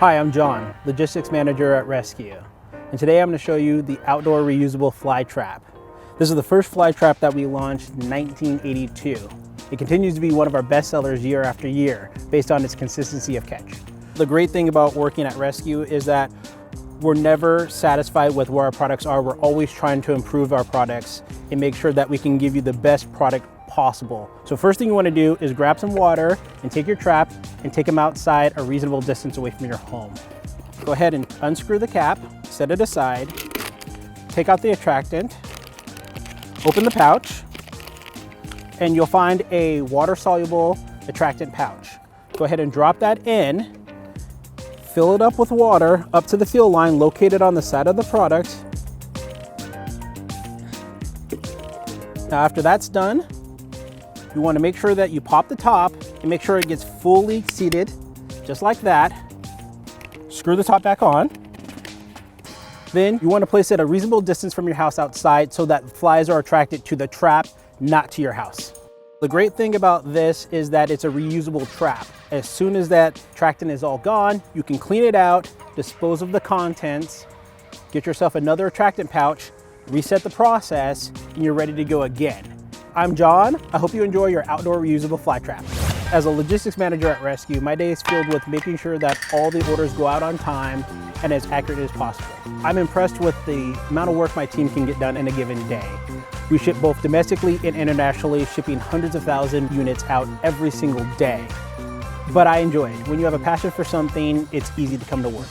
Hi, I'm John, Logistics Manager at Rescue. And today I'm going to show you the outdoor reusable fly trap. This is the first fly trap that we launched in 1982. It continues to be one of our best sellers year after year based on its consistency of catch. The great thing about working at Rescue is that we're never satisfied with where our products are. We're always trying to improve our products and make sure that we can give you the best product possible. So first thing you want to do is grab some water and take your trap and take them outside a reasonable distance away from your home. Go ahead and unscrew the cap, set it aside, take out the attractant, open the pouch, and you'll find a water-soluble attractant pouch. Go ahead and drop that in, fill it up with water up to the fill line located on the side of the product. Now after that's done, you want to make sure that you pop the top and make sure it gets fully seated, just like that. Screw the top back on. Then you want to place it a reasonable distance from your house outside so that flies are attracted to the trap, not to your house. The great thing about this is that it's a reusable trap. As soon as that attractant is all gone, you can clean it out, dispose of the contents, get yourself another attractant pouch, reset the process, and you're ready to go again. I'm John. I hope you enjoy your outdoor reusable fly trap. As a logistics manager at Rescue, my day is filled with making sure that all the orders go out on time and as accurate as possible. I'm impressed with the amount of work my team can get done in a given day. We ship both domestically and internationally, shipping hundreds of thousand units out every single day. But I enjoy it. When you have a passion for something, it's easy to come to work.